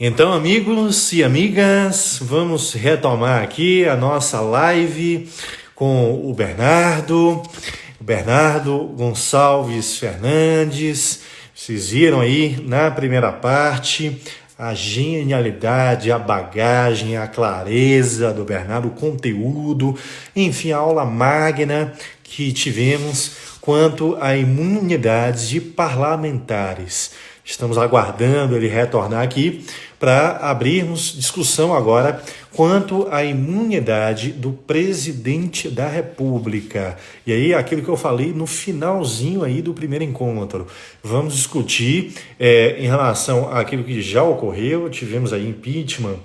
Então, amigos e amigas, vamos retomar aqui a nossa live com o Bernardo Gonçalves Fernandes. Vocês viram aí na primeira parte a genialidade, a bagagem, a clareza do Bernardo, o conteúdo, enfim, a aula magna que tivemos quanto à imunidade de parlamentares. Estamos aguardando ele retornar aqui para abrirmos discussão agora quanto à imunidade do presidente da República. E aí, aquilo que eu falei no finalzinho aí do primeiro encontro. Vamos discutir em relação àquilo que já ocorreu. Tivemos aí impeachment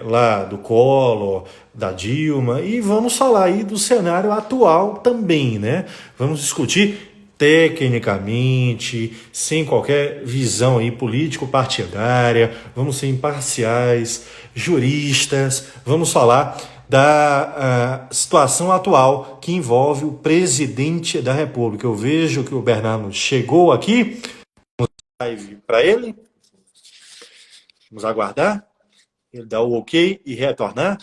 lá do Collor, da Dilma, e vamos falar aí do cenário atual também, né? Vamos discutir tecnicamente, sem qualquer visão aí político-partidária, vamos ser imparciais, juristas, vamos falar da situação atual que envolve o presidente da República. Eu vejo que o Bernardo chegou aqui, live para ele, vamos aguardar, ele dá o ok e retornar.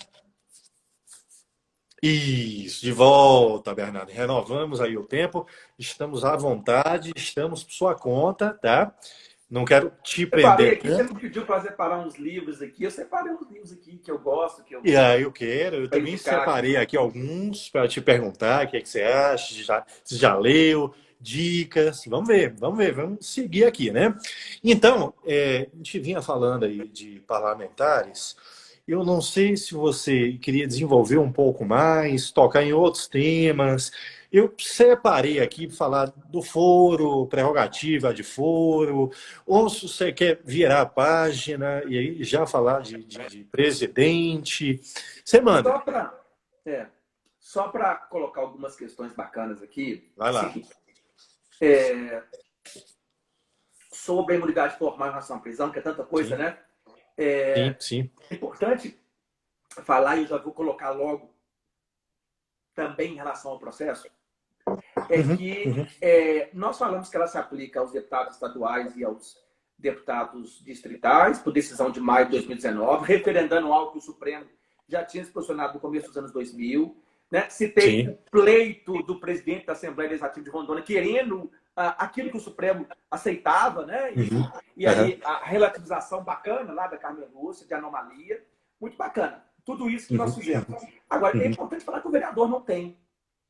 Isso, de volta, Bernardo. Renovamos aí o tempo, estamos à vontade, estamos por sua conta, tá? Não quero te Separei prender aqui, você tanto. me pediu para separar uns livros aqui. Eu separei uns livros aqui que eu gosto, E aí eu para também indicar separei aqui. aqui alguns para te perguntar o que é que você acha, se já leu, dicas, vamos ver, vamos seguir aqui, né? Então, a gente vinha falando aí de parlamentares. Eu não sei se você queria desenvolver um pouco mais, tocar em outros temas. Eu separei aqui para falar do foro, prerrogativa de foro, ou se você quer virar a página e aí já falar de presidente. Você manda. Só para só para colocar algumas questões bacanas aqui, Vai lá. seguinte, sobre a imunidade formal em relação à prisão, que é tanta coisa, Sim, né? sim. É importante falar, e eu já vou colocar logo também em relação ao processo, Uhum, que uhum. nós falamos que ela se aplica aos deputados estaduais e aos deputados distritais, por decisão de maio de 2019, referendando algo que o Supremo já tinha se posicionado no começo dos anos 2000. Né? Citei o Sim. pleito do presidente da Assembleia Legislativa de Rondônia, querendo aquilo que o Supremo aceitava, né? Uhum. E Aham. aí a relativização bacana lá da Carmen Lúcia, de anomalia, muito bacana. Tudo isso que nós Uhum. fizemos. Agora, é Uhum. importante falar que o vereador não tem.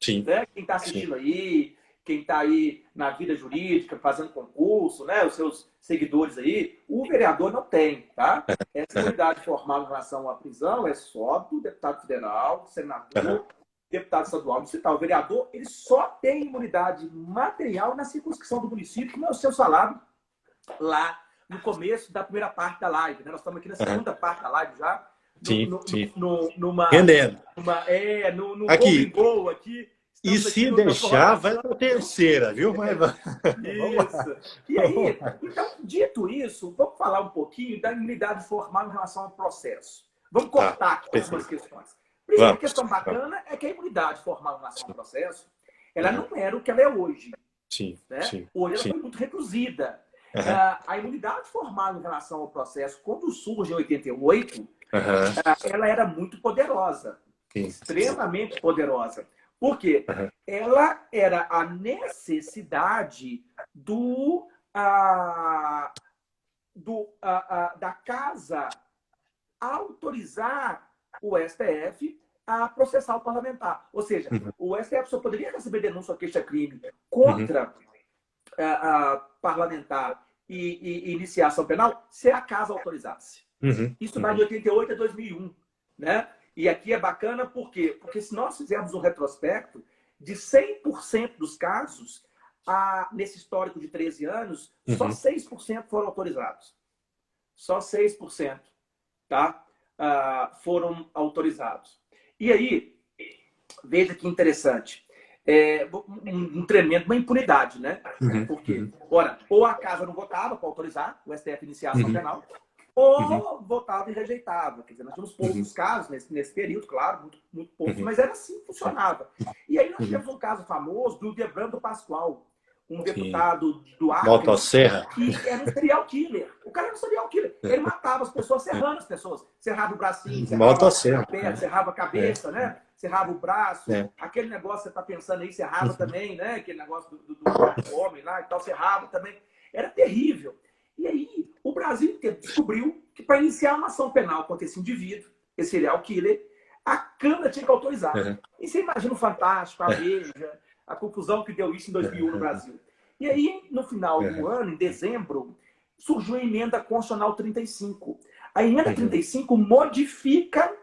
Sim, Né? Quem está sim. assistindo aí, quem está aí na vida jurídica, fazendo concurso, né? Os seus seguidores aí, o vereador não tem, tá? Essa Aham. imunidade formal em relação à prisão é só do deputado federal, do Aham. senador, deputado estadual, municipal. O vereador, ele só tem imunidade material na circunscrição do município, como é o seu salário lá no começo da primeira parte da live. Né? Nós estamos aqui na Aham. segunda parte da live já, Sim, sim. numa, Rendendo. no Gol Aqui. Bingo aqui. E Estamos aqui se na deixar, vai prorrogação. para a terceira, viu? Mas vamos lá. Isso. E aí, então, dito isso, vamos falar um pouquinho da imunidade formal em relação ao processo. Vamos Tá, cortar aqui algumas perfeito. questões. Primeira Vamos. questão Vamos. bacana é que a imunidade formal em relação ao processo, ela Aham. não era o que ela é hoje. Sim, Né? sim, Hoje ela sim. foi muito reduzida. Aham. A imunidade formal em relação ao processo, quando surge em 88, Aham. ela era muito poderosa, Sim. extremamente poderosa. Por quê? Aham. Ela era a necessidade da casa autorizar o STF a processar o parlamentar. Ou seja, Uhum. o STF só poderia receber denúncia ou queixa-crime Uhum. contra a parlamentar e iniciar ação penal se a casa autorizasse. Uhum. Isso vai de 88 a 2001. Né? E aqui é bacana por quê? Porque se nós fizermos um retrospecto, de 100% dos casos, nesse histórico de 13 anos, só Uhum. 6% foram autorizados. Só 6%, tá? Foram autorizados. E aí, veja que interessante. Um tremendo, uma impunidade, né? Uhum. Por quê? Uhum. Ora, ou a casa não votava para autorizar o STF iniciar a ação Uhum. penal, Uhum. ou votava e rejeitava. Quer dizer, nós tínhamos Uhum. poucos casos nesse período, claro, muito poucos, Uhum. mas era assim que funcionava. E aí nós Uhum. tivemos um caso famoso do Debrando Pascoal. um Sim. deputado do Acre, Motosserra. que era um serial killer. O cara era um serial killer. Ele matava as pessoas, serrando as pessoas. Serrava o bracinho, serrava a Motosserra. perna, serrava a cabeça, né? Serrava o braço. É. Aquele negócio que você está pensando aí, serrava também, né? Aquele negócio do homem lá e tal, serrava também. Era terrível. E aí, o Brasil inteiro descobriu que para iniciar uma ação penal contra esse indivíduo, esse serial killer, a Câmara tinha que autorizar. E você imagina o Fantástico, a Veja, a confusão que deu isso em 2001 no Brasil. E aí, no final do ano, em dezembro, surgiu a emenda constitucional 35. A emenda 35 modifica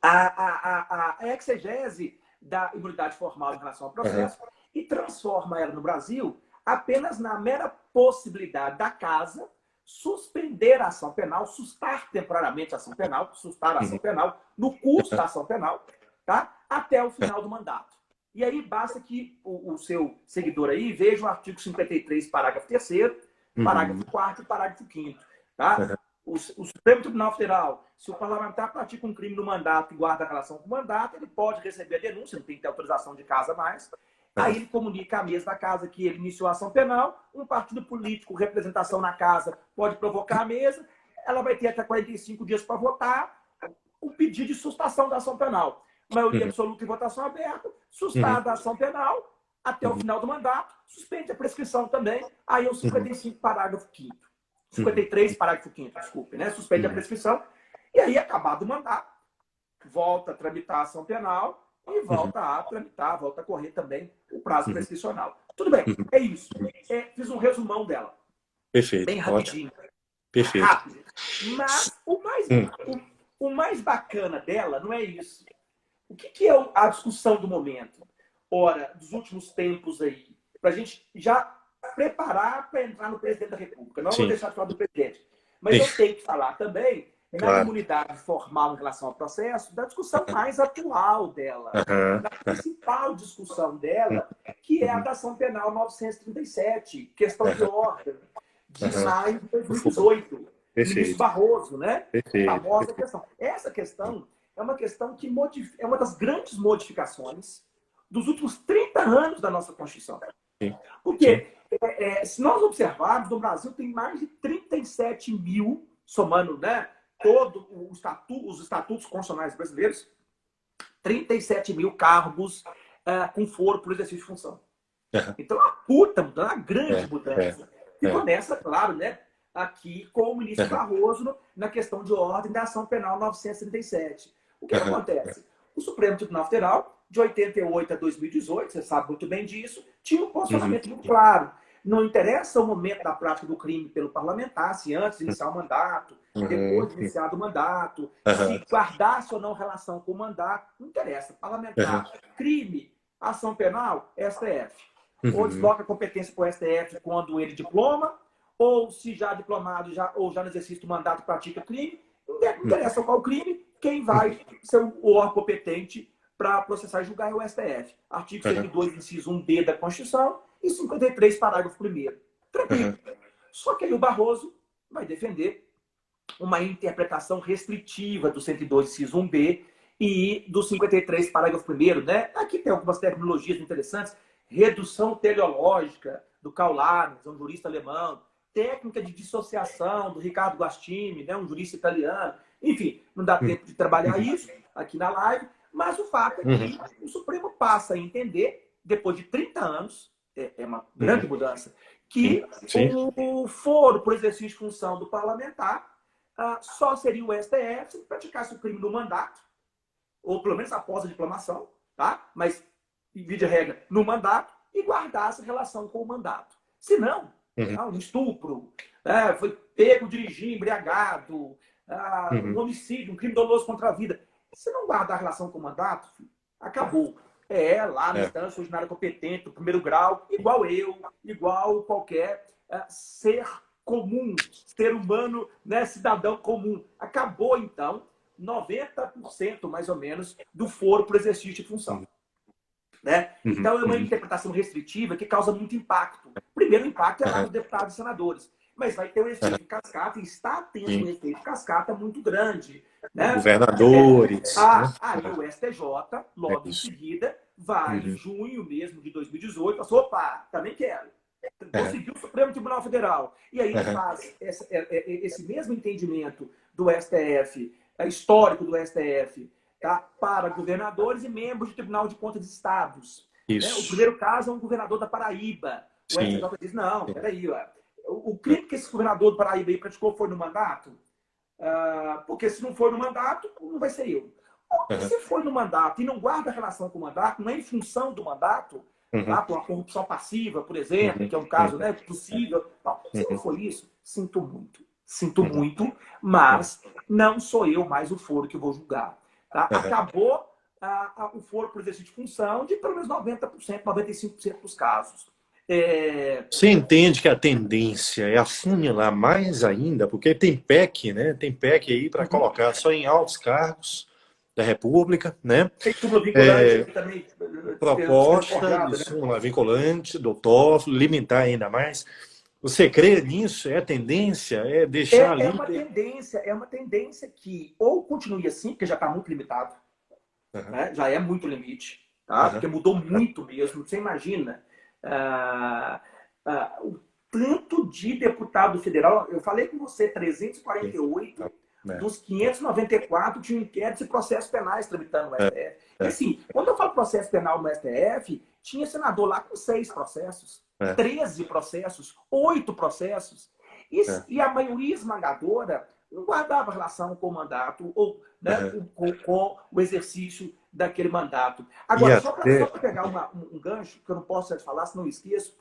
a exegese da imunidade formal em relação ao processo e transforma ela no Brasil apenas na mera possibilidade da casa suspender a ação penal, sustar temporariamente a ação penal, sustar a ação penal, no curso da ação penal, tá? Até o final do mandato. E aí basta que o seu seguidor aí veja o artigo 53, parágrafo 3º, parágrafo 4º e parágrafo 5º. Tá? O Supremo Tribunal Federal, se o parlamentar pratica um crime no mandato e guarda a relação com o mandato, ele pode receber a denúncia, não tem que ter autorização de casa mais. Aí ele comunica à mesa da casa que ele iniciou a ação penal, um partido político, representação na casa, pode provocar a mesa, ela vai ter até 45 dias para votar o pedido de sustação da ação penal. Maioria absoluta em votação aberta, sustada a ação penal, até o final do mandato, suspende a prescrição também, aí é o 55, parágrafo 5º. 53, parágrafo 5º, desculpe, né? Suspende a prescrição, e aí, acabado o mandato, volta a tramitar a ação penal e volta a tramitar, volta a correr também o prazo prescricional. Tudo bem, é isso. Fiz um resumão dela. Perfeito. Bem rapidinho. Ótimo. Perfeito. Rápido. Mas o mais bacana dela não é isso. O que é a discussão do momento? Ora, dos últimos tempos aí, para a gente já preparar para entrar no presidente da República. Não vou deixar de falar do presidente. Mas eu tenho que falar também na imunidade formal em relação ao processo, da discussão mais atual dela, da principal discussão dela, que é a da ação penal 937, questão de ordem, de maio de 2018. Ministro Barroso, né? Famosa questão. Essa questão é uma questão que é uma das grandes modificações dos últimos 30 anos da nossa Constituição. Porque, se nós observarmos, no Brasil tem mais de 37 mil, somando, né, todos os estatutos constitucionais brasileiros, 37 mil cargos com foro por exercício de função. Então, uma grande mudança. E começa, claro, né, aqui com o ministro Barroso na questão de ordem da ação penal 937. O que acontece? O Supremo Tribunal Federal, de 88 a 2018, você sabe muito bem disso, tinha um posicionamento muito claro. Não interessa o momento da prática do crime pelo parlamentar, se antes de iniciar o mandato, depois de iniciado o mandato, se guardasse ou não relação com o mandato, não interessa. Parlamentar, crime, ação penal, STF. Ou desloca a competência para o STF quando ele diploma, ou se já diplomado ou já no exercício do mandato pratica crime, não interessa qual crime, quem vai ser o órgão competente para processar e julgar é o STF. Artigo 102, inciso 1b da Constituição e 53, parágrafo 1º. Tranquilo. Só que aí o Barroso vai defender uma interpretação restritiva do 102, inciso 1b e do 53, parágrafo 1º, né? Aqui tem algumas tecnologias interessantes. Redução teleológica do Karl Lames, um jurista alemão. Técnica de dissociação do Ricardo Guastini, né? Um jurista italiano. Enfim, não dá tempo de trabalhar isso aqui na live, mas o fato é que o Supremo passa a entender, depois de 30 anos, é uma grande mudança, que o foro por exercício de função do parlamentar só seria o STF se praticasse o crime no mandato, ou pelo menos após a diplomação, tá? Mas, via de regra, no mandato, e guardasse relação com o mandato. Se não, um estupro, foi pego dirigindo, embriagado, um homicídio, um crime doloso contra a vida. Se não guardar a relação com o mandato, acabou. Lá na instância ordinária competente, do primeiro grau, igual eu, igual qualquer ser comum, ser humano, né, cidadão comum. Acabou, então, 90% mais ou menos do foro para o exercício de função. Né? Então, é uma interpretação restritiva que causa muito impacto. O primeiro impacto é lá nos deputados e senadores. Mas vai ter um efeito de cascata, e está tendo um efeito de cascata muito grande. Né? Governadores. Aí o STJ, logo em seguida, vai em junho mesmo de 2018, fala assim, opa, também quero. Conseguiu o Supremo Tribunal Federal. E aí ele faz esse mesmo entendimento do STF, histórico do STF, tá? Para governadores e membros do Tribunal de Contas de Estados. Né? O primeiro caso é um governador da Paraíba. O STJ diz, não, peraí, o crime que esse governador do Paraíba aí praticou foi no mandato? Porque se não for no mandato, não vai ser eu. Ou se foi no mandato e não guarda relação com o mandato, não é em função do mandato, tá? Por uma corrupção passiva, por exemplo, que é um caso, né, possível. Não, se não for isso, sinto muito, mas não sou eu mais o foro que vou julgar. Tá? Acabou o foro por exercício de função de pelo menos 90%, 95% dos casos. Você entende que a tendência é afunilar mais ainda, porque tem PEC, né? Tem PEC aí para colocar só em altos cargos da República, né? Tem súmula vinculante também. Proposta de súmula vinculante do TOEFL, limitar ainda mais. Você crê nisso? É a tendência? É deixar ali? É uma tendência que ou continue assim, porque já está muito limitado, né? Já é muito limite, tá? Porque mudou muito mesmo. Você imagina o tanto de deputado federal. Eu falei com você, 348 dos 594 tinham inquéritos e processos penais tramitando no STF. E assim, quando eu falo processo penal no STF, tinha senador lá com 6 processos, 13 processos, 8 processos. E a maioria esmagadora não guardava relação com o mandato ou com o exercício daquele mandato. Agora, só para pegar um gancho, que eu não posso falar, senão eu esqueço,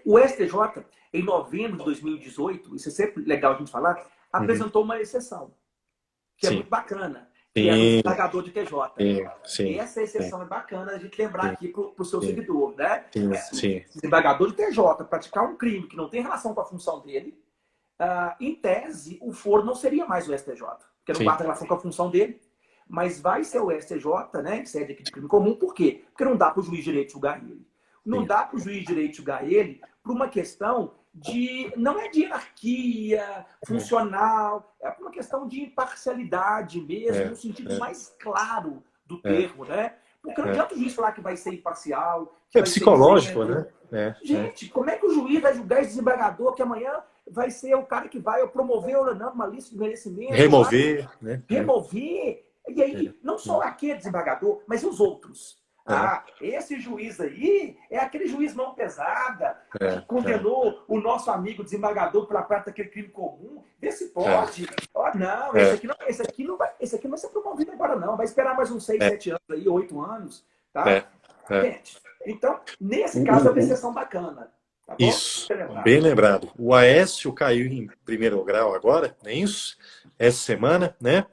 o STJ, em novembro de 2018, isso é sempre legal a gente falar, apresentou uma exceção, que é muito bacana, que é o desembargador de TJ. E essa exceção é bacana a gente lembrar aqui para o seu seguidor, né? Desembargador de TJ praticar um crime que não tem relação com a função dele, em tese, o foro não seria mais o STJ, porque não guarda relação com a função dele, mas vai ser o STJ, né, em sede aqui de crime comum. Por quê? Porque não dá para o juiz de direito julgar ele. Não dá para o juiz de direito julgar ele por uma questão de... Não é de hierarquia funcional, é por uma questão de imparcialidade mesmo, no sentido mais claro do termo, né? Porque não adianta o juiz falar que vai ser imparcial. É psicológico, né? Gente, como é que o juiz vai julgar esse desembargador que amanhã vai ser o cara que vai promover ou não uma lista de merecimento? Remover, né? Remover. E aí, não só aquele desembargador, mas e os outros? Esse juiz aí é aquele juiz mão pesada que condenou o nosso amigo desembargador pela prática daquele crime comum. Vê se pode. Não, esse aqui não vai ser promovido agora, não. Vai esperar mais uns 6, 7 anos aí, 8 anos. Tá? Gente, então, nesse caso, é uma exceção bacana. Tá bom? Isso, bem lembrado. O Aécio caiu em primeiro grau agora, não é isso? Essa semana, né?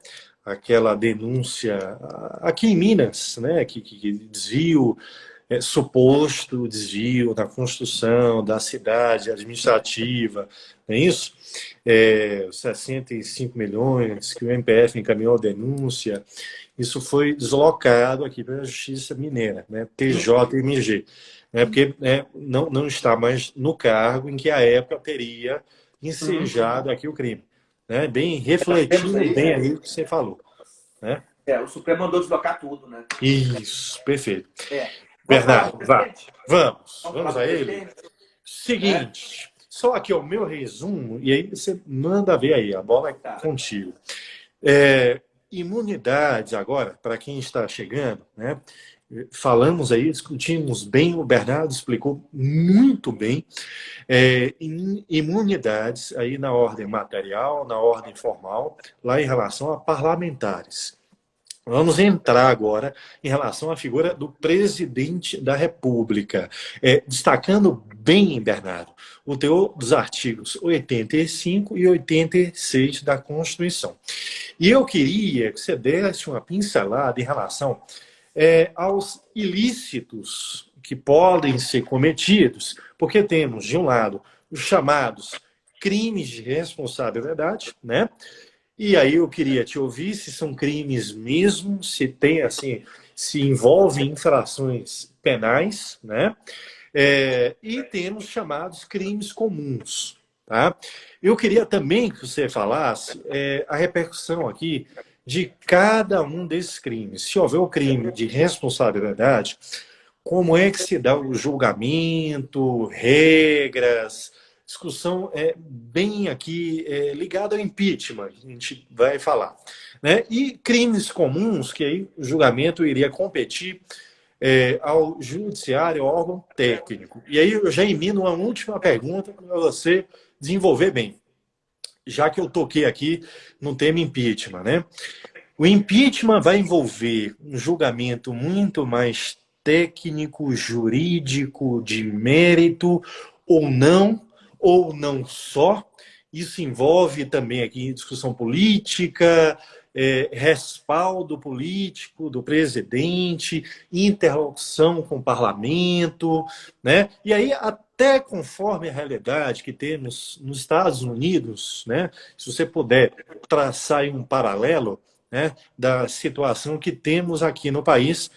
Aquela denúncia aqui em Minas, né, que desvio, suposto desvio na construção da cidade administrativa, não é isso? 65 milhões que o MPF encaminhou a denúncia, isso foi deslocado aqui para a Justiça Mineira, né, TJMG, né, porque não está mais no cargo em que a época teria ensejado aqui o crime. Né? Bem refletindo bem aí o que você falou. Né? O Supremo mandou deslocar tudo, né? Isso, perfeito. Bernardo, vamos a ele. Seguinte, só aqui o meu resumo, e aí você manda ver aí, a bola é contigo. Imunidades agora, para quem está chegando, né? Falamos aí, discutimos bem, o Bernardo explicou muito bem, imunidades aí na ordem material, na ordem formal, lá em relação a parlamentares. Vamos entrar agora em relação à figura do presidente da República, destacando bem, Bernardo, o teor dos artigos 85 e 86 da Constituição. E eu queria que você desse uma pincelada em relação aos ilícitos que podem ser cometidos, porque temos, de um lado, os chamados crimes de responsabilidade, né? E aí eu queria te ouvir se são crimes mesmo, se tem assim, se envolvem infrações penais, né? E temos chamados crimes comuns, tá? Eu queria também que você falasse a repercussão aqui de cada um desses crimes. Se houver o crime de responsabilidade, como é que se dá o julgamento, regras, discussão é bem aqui ligada ao impeachment, a gente vai falar. Né? E crimes comuns, que aí o julgamento iria competir ao judiciário, ao órgão técnico. E aí eu já emino uma última pergunta para você desenvolver bem, já que eu toquei aqui no tema impeachment, né? O impeachment vai envolver um julgamento muito mais técnico, jurídico, de mérito, ou não só. Isso envolve também aqui discussão política, respaldo político do presidente, interlocução com o parlamento, né? E aí, até conforme a realidade que temos nos Estados Unidos, né? Se você puder traçar aí um paralelo, né, da situação que temos aqui no país,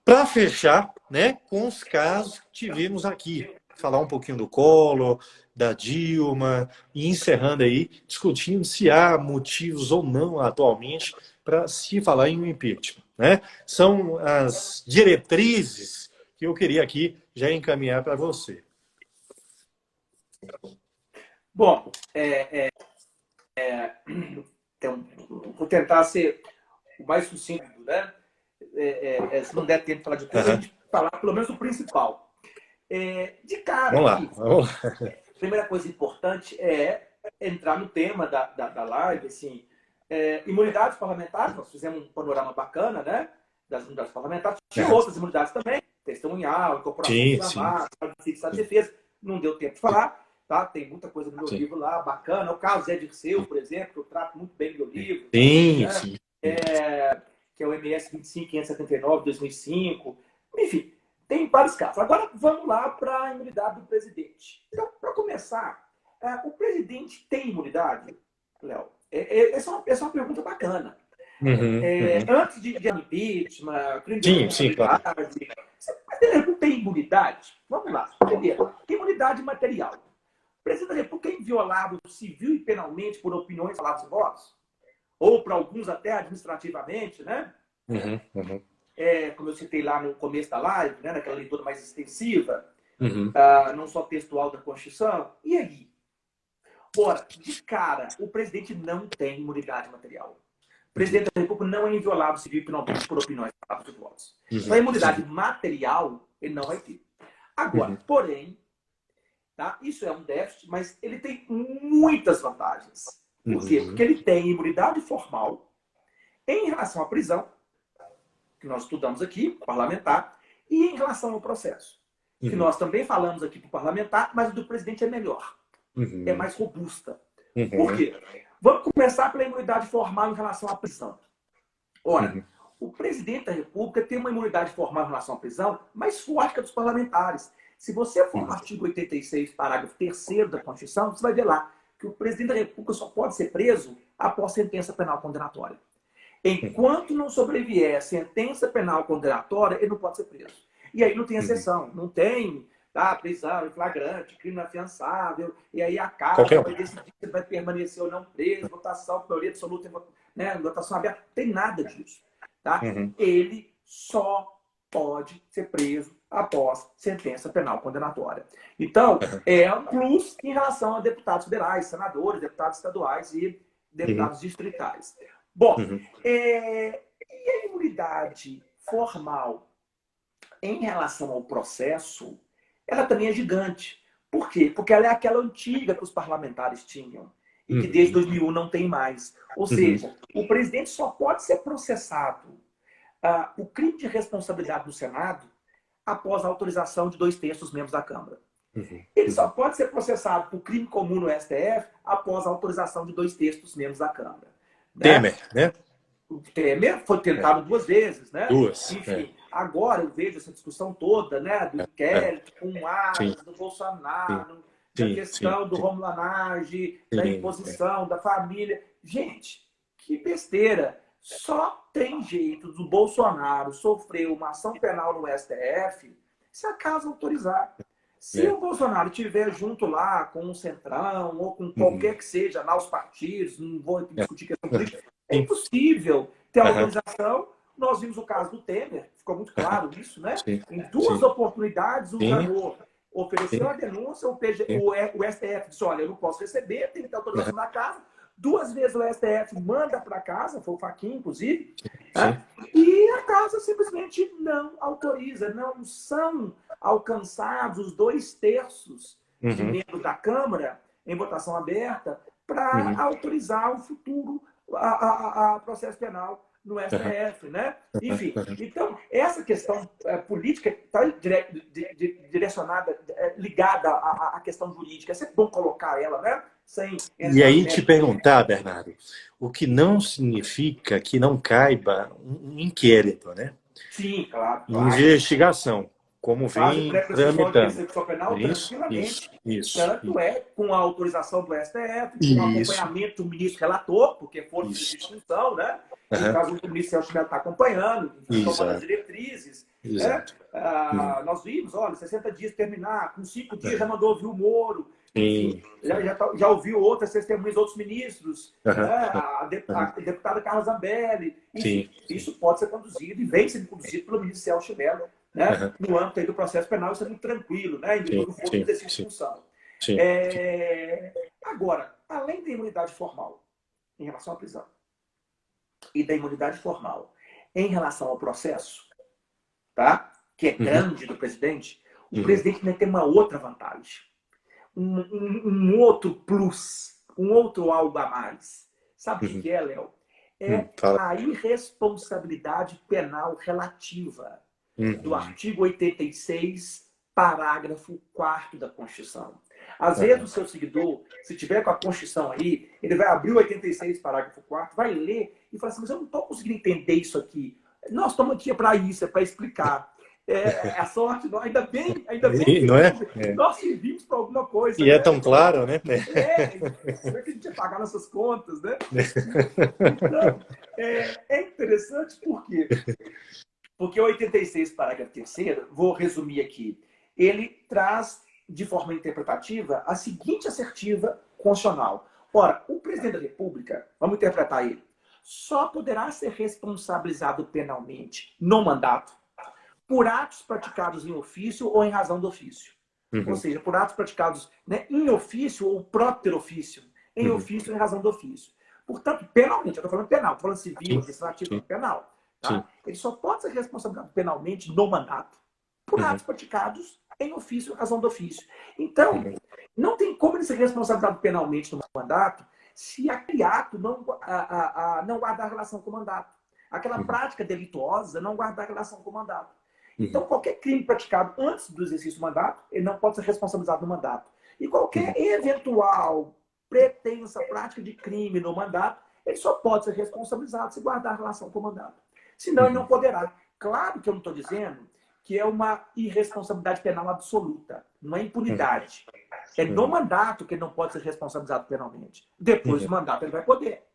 para fechar, né, com os casos que tivemos aqui. Falar um pouquinho do Collor, da Dilma, e encerrando aí, discutindo se há motivos ou não atualmente para se falar em um impeachment. Né? São as diretrizes que eu queria aqui já encaminhar para você. Bom, então, vou tentar ser o mais sucinto, né? Se não der tempo de falar de tudo, a gente falar pelo menos o principal. De cara, vamos lá. A primeira coisa importante é entrar no tema da live, assim, imunidades parlamentares. Nós fizemos um panorama bacana, né? Das imunidades parlamentares. Tinha outras imunidades também, testemunhal, incorporação da massa, estado de defesa. Não deu tempo de falar, tá? Tem muita coisa no meu livro lá, bacana. O caso Zé Dirceu, por exemplo, que eu trato muito bem no meu livro. Sim. Que é o MS 25579, 2005. Enfim, tem vários casos. Agora, vamos lá para a imunidade do presidente. Então, para começar, o presidente tem imunidade, Léo? Essa é uma pergunta bacana. Antes de impeachment, crime de responsabilidade, claro. Mas ele não tem imunidade? Vamos lá. Primeiro, imunidade material. O presidente da República é inviolável civil e penalmente por opiniões, palavras e votos? Ou para alguns até administrativamente, né? Como eu citei lá no começo da live, né, naquela leitura mais extensiva, não só textual da Constituição. E aí? Ora, de cara, o presidente não tem imunidade material. O presidente da República não é inviolável civil e penalmente por opiniões, palavras e votos. Então, a imunidade material ele não vai ter. Agora, porém, tá, isso é um déficit, mas ele tem muitas vantagens. Por quê? Porque ele tem imunidade formal em relação à prisão, que nós estudamos aqui, parlamentar, e em relação ao processo, que nós também falamos aqui para o parlamentar, mas o do presidente é melhor, é mais robusta. Por quê? Vamos começar pela imunidade formal em relação à prisão. Ora, o presidente da República tem uma imunidade formal em relação à prisão mais forte que a dos parlamentares. Se você for no artigo 86, parágrafo 3º da Constituição, você vai ver lá que o presidente da República só pode ser preso após sentença penal condenatória. Enquanto não sobrevier a sentença penal condenatória, ele não pode ser preso. E aí não tem exceção, não tem prisão em flagrante, crime inafiançável, e aí a casa vai decidir se ele vai permanecer ou não preso, votação, maioria absoluta, né, votação aberta, não tem nada disso. Tá? Ele só pode ser preso após sentença penal condenatória. Então, é um plus em relação a deputados federais, senadores, deputados estaduais e deputados distritais. Bom, e a imunidade formal em relação ao processo, ela também é gigante. Por quê? Porque ela é aquela antiga que os parlamentares tinham e que desde 2001 não tem mais. Ou seja, o presidente só pode ser processado o crime de responsabilidade do Senado após a autorização de 2/3 dos membros da Câmara. Ele só pode ser processado por crime comum no STF após a autorização de 2/3 dos membros da Câmara. Temer, né? O Temer foi tentado 2 vezes, né? Duas. Enfim, agora eu vejo essa discussão toda, né? Do inquérito, com o Aras, do Bolsonaro, da questão do Romulo Lanage, da imposição, da família. Gente, que besteira. Só tem jeito do Bolsonaro sofrer uma ação penal no STF se a casa autorizar. Se o Bolsonaro estiver junto lá com o Centrão ou com qualquer que seja lá os partidos, não vou discutir questão política, É impossível ter autorização. Nós vimos o caso do Temer, ficou muito claro isso, né? Sim. Em duas oportunidades, o Janot ofereceu a Sim. denúncia, o STF disse, olha, eu não posso receber, tem que ter autorização da casa. Duas vezes o STF manda para casa, foi o Fachin, inclusive, né? E a casa simplesmente não autoriza. Não são alcançados os 2/3 de membros da Câmara, em votação aberta, para autorizar o futuro a processo penal no STF, né? Enfim, então, essa questão política está direcionada, ligada à questão jurídica. É sempre bom colocar ela, né? Sem E entrar no aí te mérito. perguntar, Bernardo, o que não significa que não caiba um inquérito, né? Sim, claro, claro. Investigação, como Fase vem pré-processual de tramitando. persecução penal Isso, isso, tranquilamente. isso, Tanto é com a autorização do STF, com o isso, acompanhamento do ministro relator, porque força de isso. distinção, né? No Aham. caso, o ministro Celso Mello está acompanhando, tomando as Exato, diretrizes. Né? exato. Nós vimos, olha, 60 dias terminar, com 5 dias já mandou ouvir o Moro, enfim, Sim. já ouviu outras testemunhas, outros ministros, né? Aham. A deputada Carla Zambelli, enfim, Sim. isso pode ser conduzido e vem sendo conduzido pelo ministro Celso Mello, né? Aham. No âmbito aí do processo penal, isso é muito tranquilo, né? Em virtude do foro do Sim, exercício de sim, função. sim. Agora, além da imunidade formal em relação à prisão e da imunidade formal em relação ao processo, tá? Que é grande do presidente, o presidente ainda tem uma outra vantagem, um outro plus, um outro algo a mais. Sabe o que é, Léo? É Fala. a irresponsabilidade penal relativa do artigo 86, parágrafo 4º da Constituição. Às vezes o seu seguidor, se tiver com a Constituição aí, ele vai abrir o 86, parágrafo 4º, vai ler e fala assim, mas eu não estou conseguindo entender isso aqui. Nós estamos aqui para isso, é para explicar. A sorte, ainda bem que Não é? nós servimos para alguma coisa. E Né? é tão claro, né? Como é que a gente ia pagar nossas contas, né? Então, é interessante por quê? Porque o 86, parágrafo 3º, vou resumir aqui, ele traz de forma interpretativa a seguinte assertiva constitucional. Ora, o presidente da República, vamos interpretar ele, só poderá ser responsabilizado penalmente no mandato por atos praticados em ofício ou em razão do ofício. Ou seja, por atos praticados, né, em ofício ou próprio ofício, em ofício ou em razão do ofício. Portanto, penalmente, eu estou falando penal, estou falando civil, administrativo, penal. Tá? Ele só pode ser responsabilizado penalmente no mandato por atos praticados em ofício ou em razão do ofício. Então, não tem como ele ser responsabilizado penalmente no mandato se aquele ato não guardar relação com o mandato. Aquela prática delituosa não guardar relação com o mandato. Então, qualquer crime praticado antes do exercício do mandato, ele não pode ser responsabilizado no mandato. E qualquer eventual pretensa prática de crime no mandato, ele só pode ser responsabilizado se guardar relação com o mandato. Senão, ele não poderá. Claro que eu não estou dizendo que é uma irresponsabilidade penal absoluta. Não é impunidade. É no mandato que ele não pode ser responsabilizado penalmente. Depois do mandato, ele vai poder.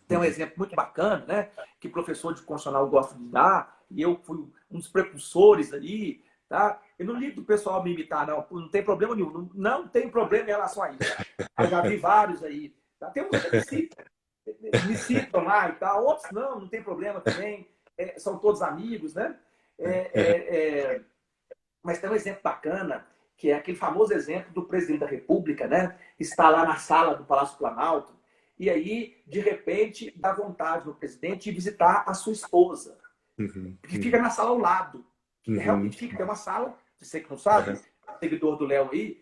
Tem um exemplo muito bacana, né? Que professor de constitucional gosta de dar, e eu fui um dos precursores ali, tá? Eu não ligo do pessoal me imitar, não tem problema nenhum, não tem problema em relação a isso. Eu já vi vários aí, tá? Tem uns que me citam lá e tal, outros não tem problema também, são todos amigos, né? Mas tem um exemplo bacana, que é aquele famoso exemplo do presidente da República, né? Está lá na sala do Palácio Planalto, e aí, de repente, dá vontade no presidente de visitar a sua esposa, que fica na sala ao lado. Que realmente fica, tem uma sala, você que não sabe, seguidor do Léo aí,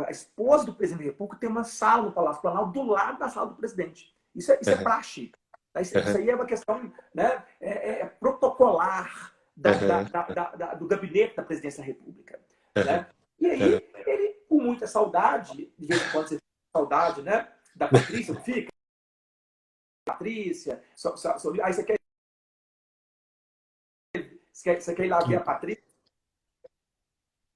a esposa do presidente da República tem uma sala no Palácio Planalto do lado da sala do presidente. Isso é praxe. Isso aí é uma questão, né, protocolar do gabinete da presidência da República. Né? E aí, ele, com muita saudade, de vez em quando você fica com saudade, né, da Patrícia, não fica? Patrícia, aí você quer ir lá ver a Patrícia?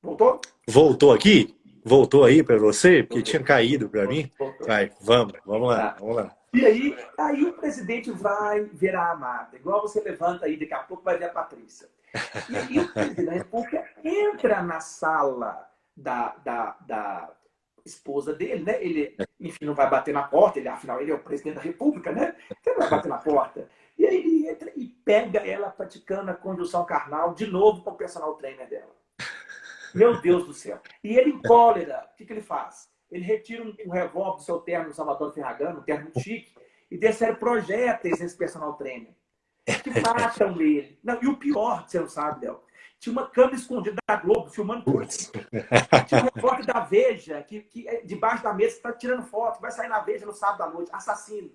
Voltou? Voltou aqui? Voltou aí para você? Porque Voltou. tinha caído para mim. Voltou. Vai, vamos lá. E aí o presidente vai ver a amada. Igual você levanta aí, daqui a pouco vai ver a Patrícia. E aí o presidente da República entra na sala esposa dele, né? Ele, enfim, não vai bater na porta, afinal, ele é o presidente da República, né? Então, não vai bater na porta. E aí ele entra e pega ela praticando a conjunção carnal de novo com o personal trainer dela. Meu Deus do céu. E ele, em cólera, o que ele faz? Ele retira um revólver do seu terno do Salvador Ferragamo, um terno muito chique, e desce projéteis nesse personal trainer, que matam ele. Não, e o pior, você não sabe, Léo, tinha uma câmera escondida da Globo, filmando tudo. Tinha um repórter da Veja, que debaixo da mesa está tirando foto, vai sair na Veja no sábado à noite, assassino.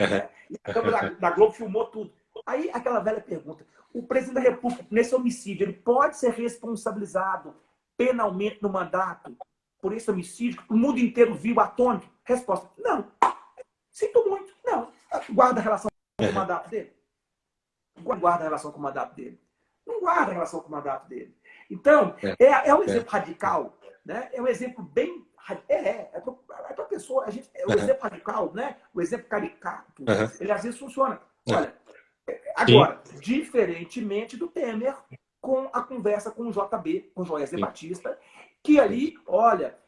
Né? E a câmera da Globo filmou tudo. Aí aquela velha pergunta, o presidente da República, nesse homicídio, ele pode ser responsabilizado penalmente no mandato por esse homicídio que o mundo inteiro viu atônito? Resposta, não. Sinto muito, não. Guarda a relação com o mandato dele. Guarda a relação com o mandato dele. Não guarda a relação com o mandato dele. Então, é um exemplo radical, né? É um exemplo bem... para a pessoa, o exemplo radical, né? O exemplo caricato, ele às vezes funciona. Olha, agora, diferentemente do Temer, com a conversa com o JB, com o Joesley Batista, que ali, olha,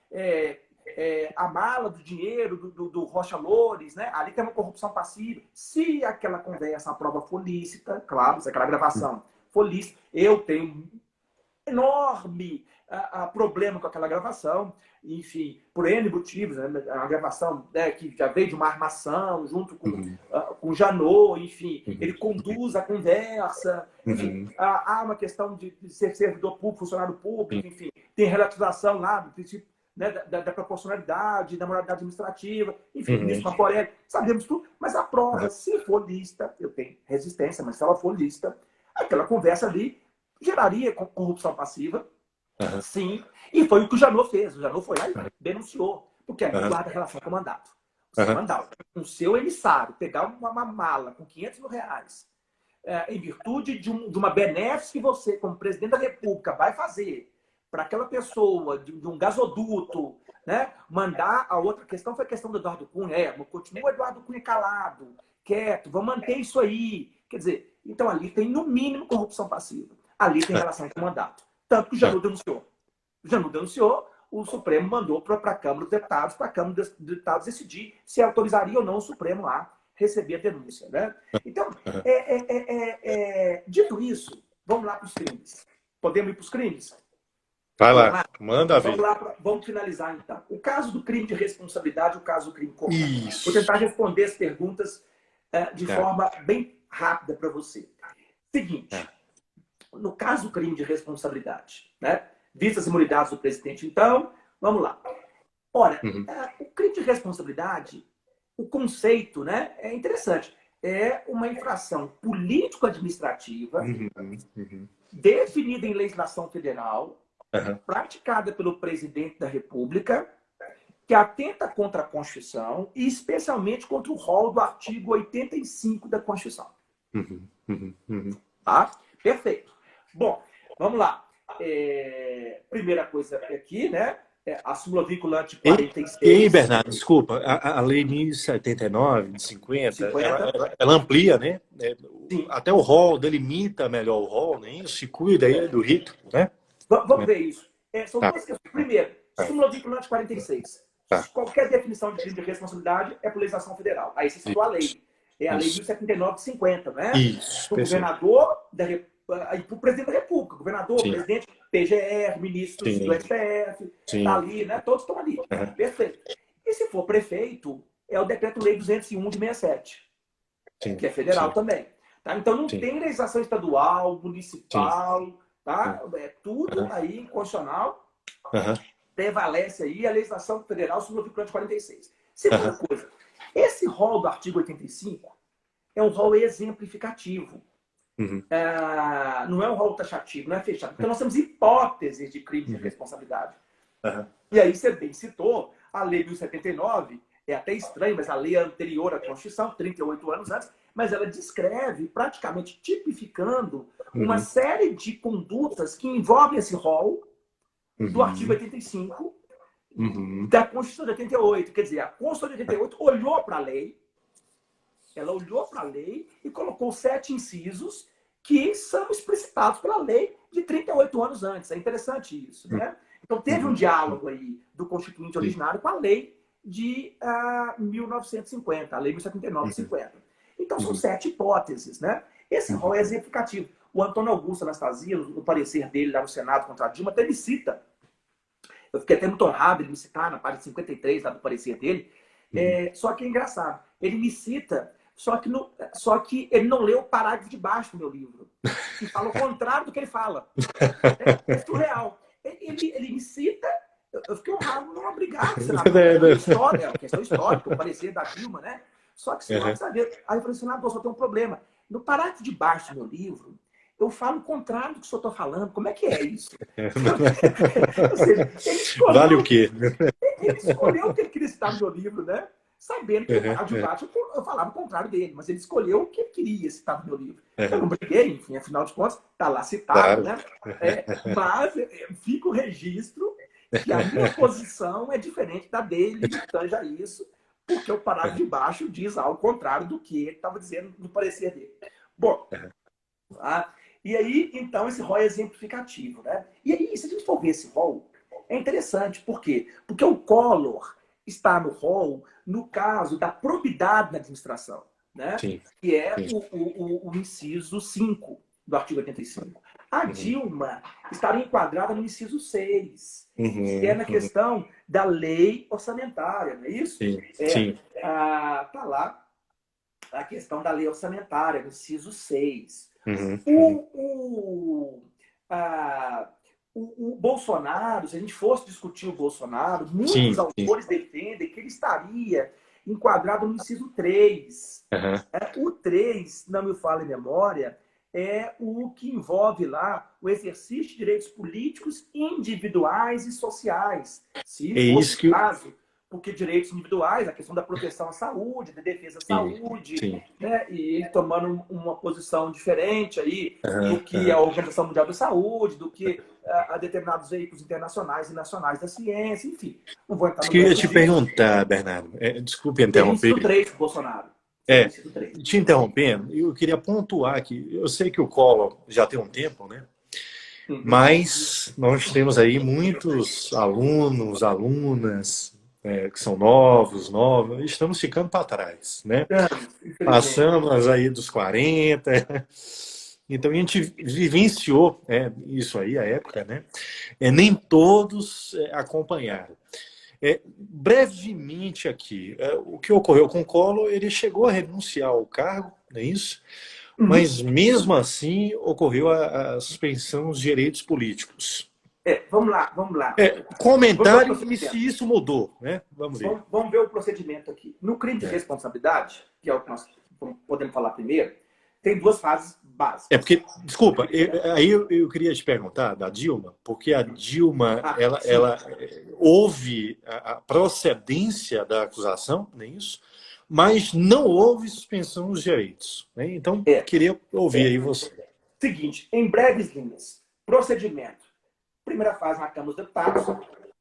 a mala do dinheiro do Rocha Loures, né? Ali tem uma corrupção passiva. Se aquela conversa, a prova for lícita, claro, se aquela gravação for lícita, eu tenho enorme problema com aquela gravação, enfim, por N motivos, né? A gravação, né, que já veio de uma armação, junto com o Janot, enfim, ele conduz a conversa, enfim, há uma questão de ser servidor público, funcionário público, enfim, tem relativização lá do princípio, né, da proporcionalidade, da moralidade administrativa, enfim, ministro Marco sabemos tudo, mas a prova, se for lista, eu tenho resistência, mas se ela for lista, aquela conversa ali geraria corrupção passiva, sim, e foi o que o Janot fez. O Janot foi lá e denunciou, porque aí guarda relação com o mandato. Você mandar o seu emissário pegar uma mala com 500 mil reais, em virtude de uma benéfica que você, como presidente da República, vai fazer para aquela pessoa, de um gasoduto, né? Mandar a outra questão foi a questão do Eduardo Cunha. Continua o Eduardo Cunha calado, quieto, vamos manter isso aí. Quer dizer, então ali tem, no mínimo, corrupção passiva. Ali tem relação com o mandato. Tanto que o Janot denunciou. O Janot denunciou, o Supremo mandou para a Câmara dos Deputados, para a Câmara dos Deputados decidir se autorizaria ou não o Supremo a receber a denúncia. Né? Então, dito isso, vamos lá para os crimes. Podemos ir para os crimes? Vai lá, manda ver. Vamos finalizar, então. O caso do crime de responsabilidade e o caso do crime comum. Isso. Vou tentar responder as perguntas de forma bem rápida para você. Seguinte, no caso do crime de responsabilidade, né? Vistas as imunidades do presidente, então, vamos lá. Ora, o crime de responsabilidade, o conceito, né, é interessante. É uma infração político-administrativa definida em legislação federal, praticada pelo presidente da República, que atenta contra a Constituição e especialmente contra o rol do artigo 85 da Constituição. Tá? Perfeito. Bom, vamos lá. Primeira coisa aqui, né? A súmula vinculante 46. E Bernardo, desculpa, a lei 1079, de 50, ela amplia, né? Até o rol, delimita melhor o rol, né? Se cuida aí do rito, né? Vamos ver isso. São duas questões. Primeiro, súmula vinculante 46. Qualquer definição de crime de responsabilidade é por legislação federal. Aí você citou a lei. É a lei 1079 de 50, né? Isso. O governador para o presidente da República, governador, presidente, PGR, ministros do STF, tá ali, né? Todos estão ali. Perfeito. E se for prefeito, é o decreto-lei 201 de 67, que é federal também. Tá? Então não tem legislação estadual, municipal, tá? É tudo aí constitucional. Prevalece aí a legislação federal sobre o vinculante 46. Segunda coisa, esse rol do artigo 85 é um rol exemplificativo. Não é um rol taxativo, não é fechado. Então, nós temos hipóteses de crime de responsabilidade. E aí, você bem citou, a Lei 1079, é até estranho, mas a lei anterior à Constituição, 38 anos antes, mas ela descreve, praticamente tipificando, uma série de condutas que envolvem esse rol do artigo 85 da Constituição de 88. Quer dizer, a Constituição de 88 olhou para a lei, ela olhou para a lei e colocou 7 incisos que são explicitados pela lei de 38 anos antes. É interessante isso, né? Então, teve um diálogo aí do Constituinte originário com a lei de 1950, a lei 1079 de 50. Então, são 7 hipóteses, né? Esse rol é exemplificativo. O Antônio Augusto Anastasia, no parecer dele lá no Senado contra a Dilma, até me cita. Eu fiquei até muito honrado ele me citar na página 53 lá do parecer dele. Só que é engraçado. Ele me cita, só que ele não leu o parágrafo de baixo do meu livro. E fala o contrário do que ele fala. É surreal. Ele me cita, eu fiquei honrado, não obrigado, senador. É uma questão histórica, o parecer da Dilma, né? Só que você não saber. Aí eu falei, senador, só tem um problema. No parágrafo de baixo do meu livro, eu falo o contrário do que o senhor está falando. Como é que é isso? Ou seja, vale o quê? Ele escolheu o que ele queria citar no meu livro, né? Sabendo que no parágrafo de baixo eu falava o contrário dele, mas ele escolheu o que ele queria citar no meu livro. Eu não briguei, enfim, afinal de contas, está lá citado, né? Mas fica o registro que a minha posição é diferente da dele, tanja isso, porque o parágrafo de baixo diz ao contrário do que ele estava dizendo no parecer dele. Bom, e aí, então, esse rol é exemplificativo, né? E aí, se a gente for ver esse rol, é interessante. Por quê? Porque o Collor está no rol no caso da probidade na administração, né? Sim. Que é o inciso 5 do artigo 85. A Dilma estaria enquadrada no inciso 6, que é na questão da lei orçamentária, não é isso? Sim. Tá lá a questão da lei orçamentária, no inciso 6. O Bolsonaro, se a gente fosse discutir o Bolsonaro, muitos autores defendem que ele estaria enquadrado no inciso 3. O 3, não me falha a memória, é o que envolve lá o exercício de direitos políticos individuais e sociais. Se fosse o caso, porque direitos individuais, a questão da proteção à saúde, da defesa à saúde, né? E ele tomando uma posição diferente aí do que a Organização Mundial da Saúde, do que a determinados veículos internacionais e nacionais da ciência, enfim. Não vou entrar no queria te perguntar, Bernardo, desculpe interromper. Tem inciso 3 do Bolsonaro. Te interrompendo, eu queria pontuar que eu sei que o Collor já tem um tempo, né? Mas nós temos aí muitos alunos, alunas, que são novos, estamos ficando para trás, né? Passamos aí dos 40, então a gente vivenciou isso aí, a época, né? Nem todos acompanharam. Brevemente aqui, o que ocorreu com o Collor, ele chegou a renunciar ao cargo, não é isso? Mas mesmo assim ocorreu a suspensão dos direitos políticos. Vamos lá. Comentário se isso mudou, né? Vamos ver. Vamos ver o procedimento aqui. No crime de responsabilidade, que é o que nós podemos falar primeiro, tem 2 fases básicas. Porque, desculpa, aí eu queria te perguntar da Dilma, porque a Dilma, ela houve a procedência da acusação, não é isso? Mas não houve suspensão dos direitos, né? Então, queria ouvir aí você. Seguinte, em breves linhas, procedimento. Primeira fase na Câmara dos Deputados,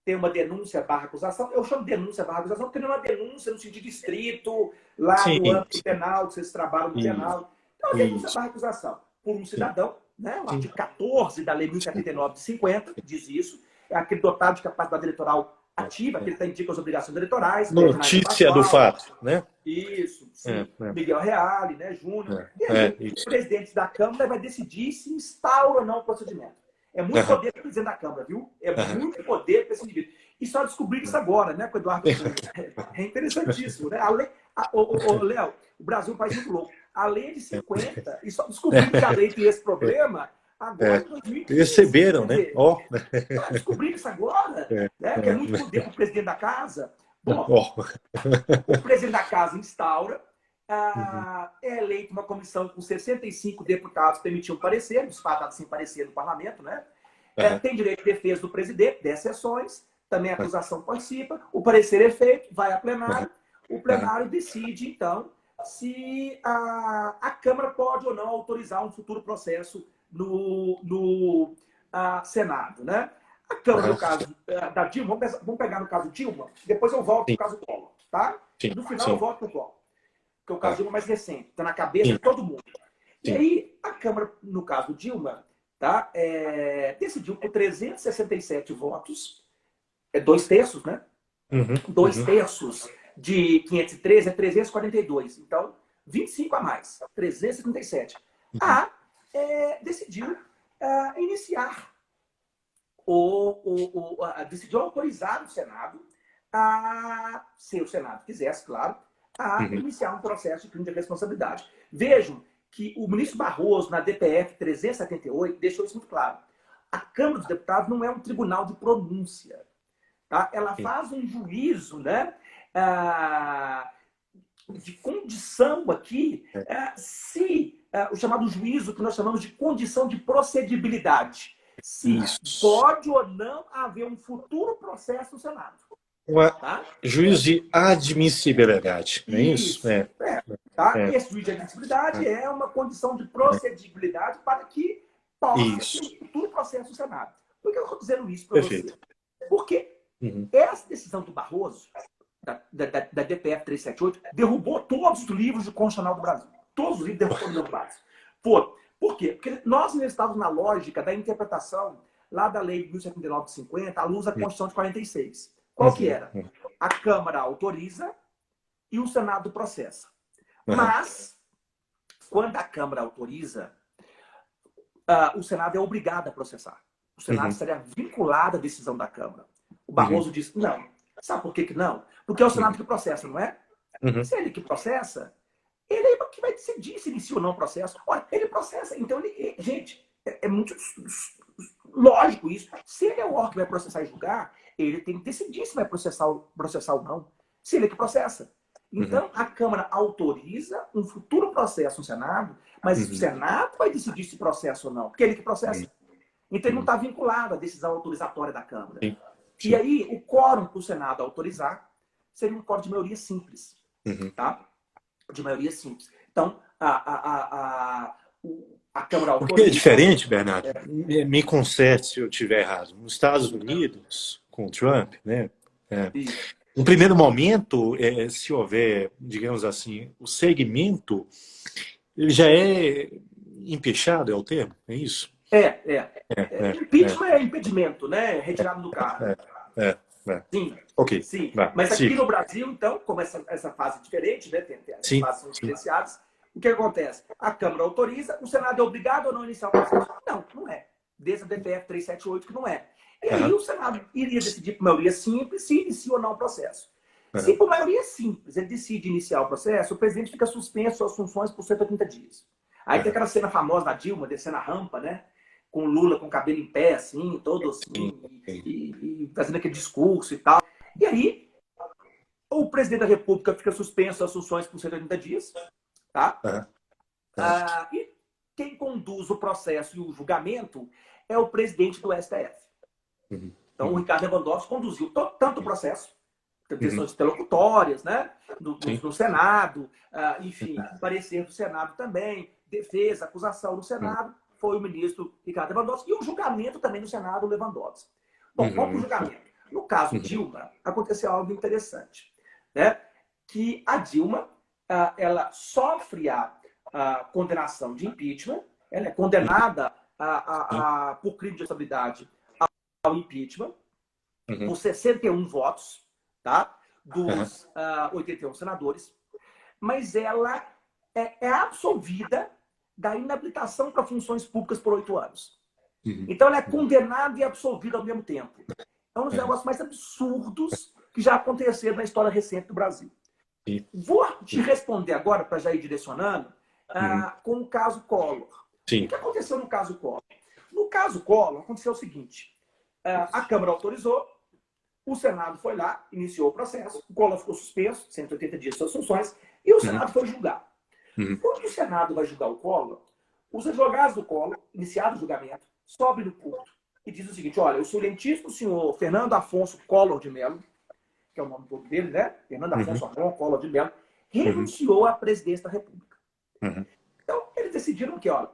tem uma denúncia barra acusação. Eu chamo de denúncia barra acusação porque não é uma denúncia no sentido estrito, lá no âmbito penal, que vocês trabalham no penal. Então, a denúncia barra acusação por um cidadão, né? O artigo 14 da Lei 1079 de 50 diz isso. É aquele dotado de capacidade eleitoral ativa, que ele indica as obrigações eleitorais. Notícia do fato, né? Isso, sim. Miguel Reale, né, Júnior. E aí, o presidente da Câmara vai decidir se instaura ou não o procedimento. É muito poder para o presidente da Câmara, viu? É muito poder para esse indivíduo. E só descobrir isso agora, né, com o Eduardo Cunha. É interessantíssimo, né? Léo, o Brasil é um país muito louco. A lei é de 50, e só descobrir que a lei tem esse problema agora em 2015. Perceberam, né? Descobrir isso agora, né? Que é muito poder para o presidente da casa. Bom, o presidente da casa instaura, é eleita uma comissão com 65 deputados permitiam parecer, os fadados sem parecer no parlamento, né? Tem direito de defesa do presidente, 10 sessões, também a acusação participa, o parecer é feito, vai a plenário, o plenário decide, então, se a Câmara pode ou não autorizar um futuro processo no Senado, né? A Câmara, no caso da Dilma, vamos pegar no caso Dilma, depois eu volto no caso Collor, tá? No final eu volto no Collor, porque o caso Dilma é mais recente, está na cabeça de todo mundo. E aí, a Câmara, no caso Dilma, tá, decidiu por 367 votos É 2/3, né? Uhum. Dois Uhum. terços de 513 é 342. Então, 25 a mais, 337. Uhum. A decidiu iniciar, decidiu autorizar o Senado se o Senado quisesse, claro, a Uhum. iniciar um processo de crime de responsabilidade. Vejam que o ministro Barroso, na DPF 378, deixou isso muito claro. A Câmara dos Deputados não é um tribunal de pronúncia. Tá? Ela faz um juízo, né, de condição aqui, se o chamado juízo que nós chamamos de condição de procedibilidade, se Isso. pode ou não haver um futuro processo no Senado. Tá? Juízo de admissibilidade, não é isso? Isso. Tá? É, Esse juízo de admissibilidade é uma condição de procedibilidade para que possa ter isso. um futuro processo no Senado. Por que eu estou dizendo isso para você? Perfeito. Porque Uhum. essa decisão do Barroso, da DPF 378, derrubou todos os livros de constitucional do Brasil. Todos os livros derrubados. Por quê? Porque nós ainda estávamos na lógica da interpretação lá da lei de 1079/50, à luz da Constituição de 46. Qual que era? Uhum. A Câmara autoriza e o Senado processa. Uhum. Mas, quando a Câmara autoriza, o Senado é obrigado a processar. O Senado estaria vinculado à decisão da Câmara. O Barroso disse, não. Sabe por que não? Porque é o Senado que processa, não é? Uhum. Se é ele que processa, ele é que vai decidir se inicia ou não o processo. Olha, ele processa. Então, gente, é muito lógico isso. Se ele é o órgão que vai processar e julgar, ele tem que decidir se vai processar ou não. Se ele é que processa. Então, a Câmara autoriza um futuro processo no Senado, mas o Senado vai decidir se processa ou não, porque ele que processa. Então, ele não está vinculado à decisão autorizatória da Câmara. Sim. E aí, o quórum para o Senado autorizar seria um quórum de maioria simples. Tá? De maioria simples. Então, a Câmara autoriza... Porque é diferente, Bernardo, me conserte se eu estiver errado. Nos Estados Unidos, com o Trump, né? No primeiro momento, se houver, digamos assim, o segmento, ele já é empichado, é o termo? É isso? Impeachment é impedimento, né? Retirado do cargo. Sim. Ok. Sim. Vai. Mas aqui Sim. no Brasil, então, como essa fase é diferente, né? As fases são diferenciadas. O que acontece? A Câmara autoriza, o Senado é obrigado ou não a iniciar o processo? Não, não é. Desde a DPF 378 que não é. E aí o Senado iria decidir por maioria simples se inicia ou não o processo. Se por maioria simples ele decide iniciar o processo, o presidente fica suspenso suas funções por 180 dias. Aí tem aquela cena famosa da Dilma descendo a rampa, né? Com Lula com o cabelo em pé, assim, todo assim, e fazendo aquele discurso e tal. E aí, o presidente da República fica suspenso suas funções por 180 dias, tá? E quem conduz o processo e o julgamento é o presidente do STF. Então, o Ricardo Lewandowski conduziu tanto o processo, questões interlocutórias, né? No Senado, enfim, parecer do Senado também, defesa, acusação no Senado, foi o ministro Ricardo Lewandowski, e o julgamento também no Senado, o Lewandowski. Bom, vamos para o julgamento. No caso Dilma, aconteceu algo interessante, né? Que a Dilma, ela sofre a condenação de impeachment, ela é condenada por crime de responsabilidade ao impeachment, por 61 votos, tá? Dos 81 senadores, mas ela é absolvida da inabilitação para funções públicas por 8 anos. Então, ela é condenada e absolvida ao mesmo tempo. É um dos negócios mais absurdos que já aconteceram na história recente do Brasil. Vou te responder agora, para já ir direcionando, com o caso Collor. O que aconteceu no caso Collor? No caso Collor, aconteceu o seguinte. A Câmara autorizou, o Senado foi lá, iniciou o processo, o Collor ficou suspenso, 180 dias de suas funções, e o Senado foi julgar. Quando o Senado vai julgar o Collor, os advogados do Collor, iniciado o julgamento, sobem no púlpito e diz o seguinte: olha, o excelentíssimo senhor Fernando Afonso Collor de Mello, que é o nome todo dele, né? Fernando Afonso Collor de Mello, renunciou à presidência da República. Então, eles decidiram que, olha,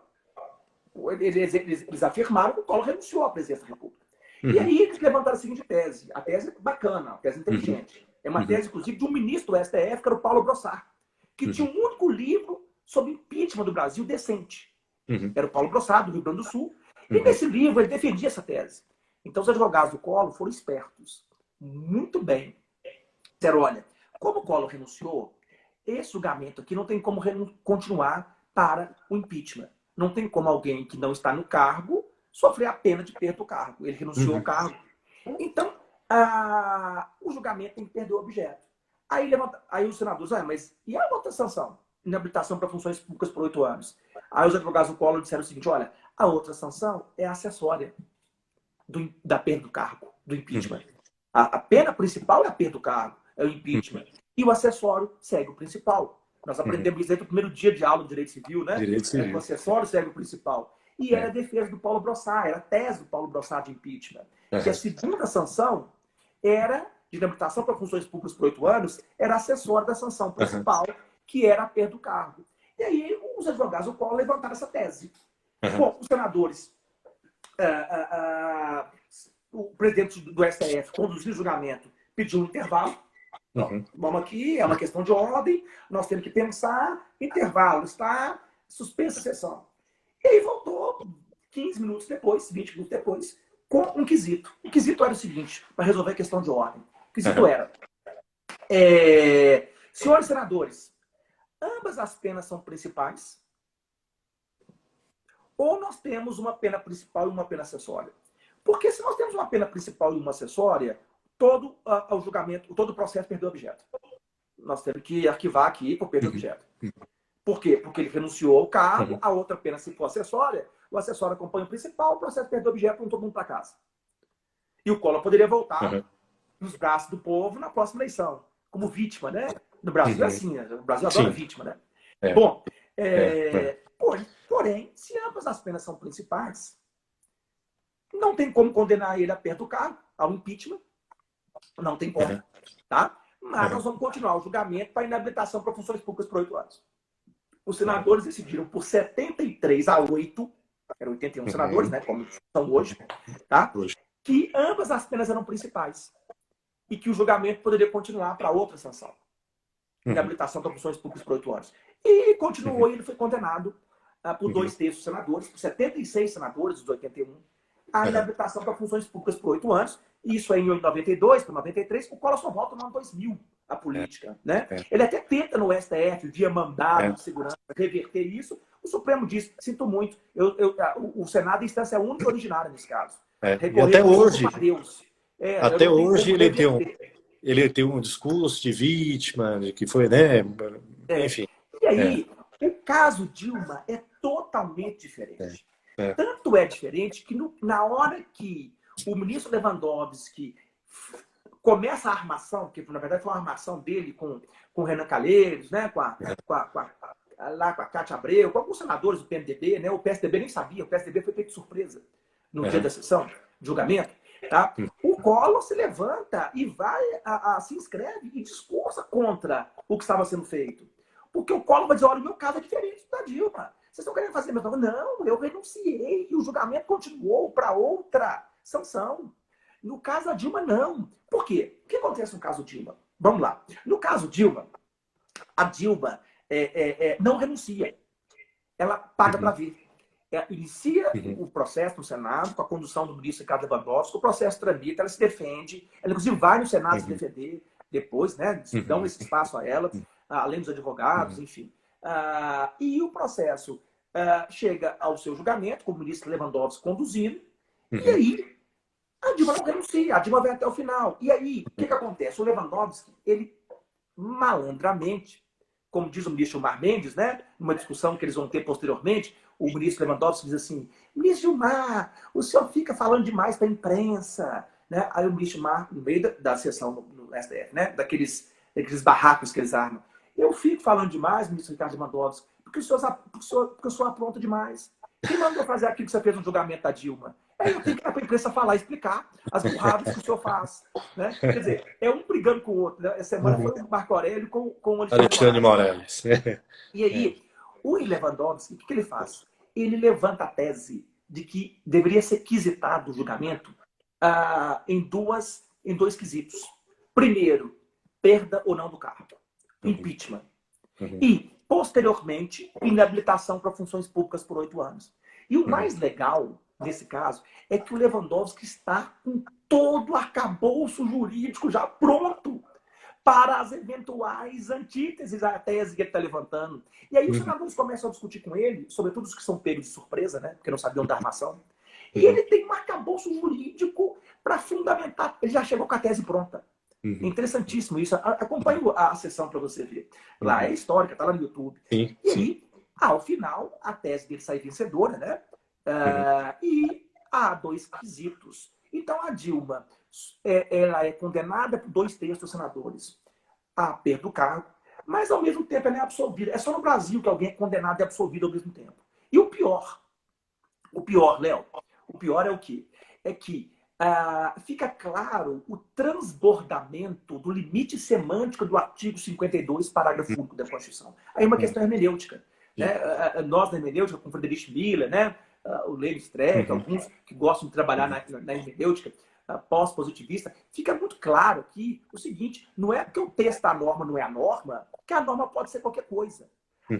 eles afirmaram que o Collor renunciou à presidência da República. E aí eles levantaram a seguinte tese. A tese é bacana, a tese inteligente. É uma tese, inclusive, de um ministro do STF, que era o Paulo Brossard, que tinha um único livro sobre impeachment do Brasil decente. Era o Paulo Brossard, do Rio Grande do Sul. E nesse livro ele defendia essa tese. Então os advogados do Collor foram espertos. muito bem. Disseram, olha, como o Collor renunciou, esse julgamento aqui não tem como continuar para o impeachment. Não tem como alguém que não está no cargo sofrer a pena de perda do cargo. Ele renunciou ao cargo. Então, o julgamento tem que perder o objeto. Aí os senadores, mas e a outra sanção? Inabilitação para funções públicas por 8 anos. Aí os advogados do Collor disseram o seguinte, olha, a outra sanção é acessória da perda do cargo, do impeachment. A pena principal é a perda do cargo, é o impeachment. E o acessório segue o principal. Nós aprendemos isso desde o primeiro dia de aula de Direito Civil, né? Direito Civil. O acessório segue o principal. E era a defesa do Paulo Brossard, era a tese do Paulo Brossard de impeachment. Que a segunda sanção era, de inabilitação para funções públicas por 8 anos, era acessório da sanção principal, que era a perda do cargo. E aí os advogados do Collor levantaram essa tese. Bom, os senadores, o presidente do STF conduziu o julgamento, pediu um intervalo. Vamos aqui, é uma questão de ordem, nós temos que pensar, intervalo, está suspensa a sessão. E aí voltou 15 minutos depois, 20 minutos depois, com um quesito. O quesito era o seguinte, para resolver a questão de ordem. O quesito era, senhores senadores, ambas as penas são principais? Ou nós temos uma pena principal e uma pena acessória? Porque se nós temos uma pena principal e uma acessória, todo o julgamento, todo o processo perdeu objeto. Nós temos que arquivar aqui por perder objeto. Por quê? Porque ele renunciou ao cargo, a outra pena, se for acessória, o acessório acompanha o principal, o processo perdeu objeto, vão todo mundo para casa. E o Collor poderia voltar nos braços do povo na próxima eleição, como vítima, né? No Brasil é assim, né? O Brasil adora vítima, né? Bom, porém, se ambas as penas são principais, não tem como condenar ele a perda do cargo, ao impeachment. Não tem como, tá? Mas nós vamos continuar o julgamento para inabilitação para funções públicas por 8 anos. Os senadores decidiram por 73-8, eram 81 senadores, né, como são hoje, tá? Que ambas as penas eram principais e que o julgamento poderia continuar para outra sanção. Inabilitação para funções públicas por 8 anos. E continuou e ele foi condenado por 2/3 dos senadores, por 76 senadores dos 81, a inabilitação para funções públicas por 8 anos. Isso aí em 92 para 93, o Collor só volta no ano 2000 a política, né? Ele até tenta no STF, via mandado de segurança, reverter isso. O Supremo diz, sinto muito, o Senado é a instância única e originária nesse caso. E até hoje, até hoje ele tem um discurso de vítima, de que foi, né? Enfim. E aí, o caso Dilma é totalmente diferente. Tanto é diferente que na hora que o ministro Lewandowski começa a armação, que na verdade foi uma armação dele com o Renan Calheiros, né? com a Cátia Abreu, com alguns senadores do PMDB, né? O PSDB nem sabia, o PSDB foi feito de surpresa no dia da sessão, de julgamento. Tá? O Collor se levanta e vai, se inscreve e discursa contra o que estava sendo feito. Porque o Collor vai dizer, olha, o meu caso é diferente da Dilma. Vocês estão querendo fazer a mesma coisa? Não, eu renunciei e o julgamento continuou para outra sanção. No caso da Dilma, não. Por quê? O que acontece no caso Dilma? Vamos lá. No caso Dilma, a Dilma não renuncia. Ela paga para ver. Inicia o processo no Senado, com a condução do ministro Ricardo Lewandowski, o processo tramita, ela se defende, ela inclusive vai no Senado se defender depois, né? Dão esse espaço a ela, além dos advogados, enfim. E o processo chega ao seu julgamento, com o ministro Lewandowski conduzindo, e aí a Dilma não renuncia, a Dilma vai até o final. E aí, o que acontece? O Lewandowski, ele malandramente, como diz o ministro Gilmar Mendes, né, numa discussão que eles vão ter posteriormente, o ministro Lewandowski diz assim, ministro Gilmar, o senhor fica falando demais para a imprensa. Né? Aí o ministro Gilmar, no meio da sessão no STF, né, daqueles barracos que eles armam, eu fico falando demais, ministro Ricardo Lewandowski, porque o senhor apronta demais. Quem mandou fazer aquilo que você fez no julgamento da Dilma? Aí eu tenho que ir para a imprensa falar, explicar as burradas que o senhor faz. Né? Quer dizer, é um brigando com o outro. Né? Essa semana foi o Marco Aurélio com o Alexandre de Moraes. E aí, o Lewandowski, o que ele faz? Ele levanta a tese de que deveria ser quisitado o julgamento em dois quesitos. Primeiro, perda ou não do cargo. Impeachment. E, posteriormente, inabilitação para funções públicas por 8 anos. E o mais legal, nesse caso, é que o Lewandowski está com todo o arcabouço jurídico já pronto para as eventuais antíteses à tese que ele está levantando. E aí os senadores começam a discutir com ele, sobretudo os que são pegos de surpresa, né? Porque não sabiam da armação. E ele tem um arcabouço jurídico para fundamentar. Ele já chegou com a tese pronta. Interessantíssimo isso. Acompanhe a sessão para você ver. Lá é histórica, está lá no YouTube. Sim, e aí, ao final, a tese dele sai vencedora, né? E há 2 quesitos. Então, a Dilma ela é condenada por 2/3 dos senadores a perda do cargo, mas, ao mesmo tempo, ela é absolvida. É só no Brasil que alguém é condenado e absolvido ao mesmo tempo. E o pior, Léo, o pior é o quê? É que fica claro o transbordamento do limite semântico do artigo 52, parágrafo único da Constituição. Aí é uma questão hermenêutica. Né? Nós, na hermenêutica, com Friedrich Miller, né? O Levi Streck, alguns que gostam de trabalhar na hermenêutica pós-positivista, fica muito claro que o seguinte, não é porque o texto da norma não é a norma, que a norma pode ser qualquer coisa.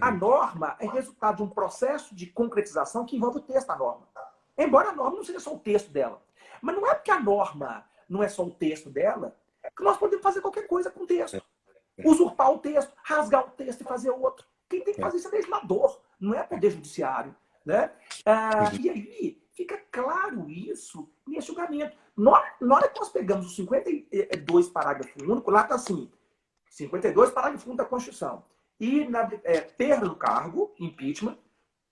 A norma é resultado de um processo de concretização que envolve o texto da norma. Embora a norma não seja só o texto dela. Mas não é porque a norma não é só o texto dela que nós podemos fazer qualquer coisa com o texto. Usurpar o texto, rasgar o texto e fazer outro. Quem tem que fazer isso é legislador, não é poder judiciário. Né? E aí fica claro isso nesse julgamento. Na hora que nós pegamos o 52, parágrafo único, lá está assim, 52, parágrafo único da Constituição. E perda do cargo, impeachment,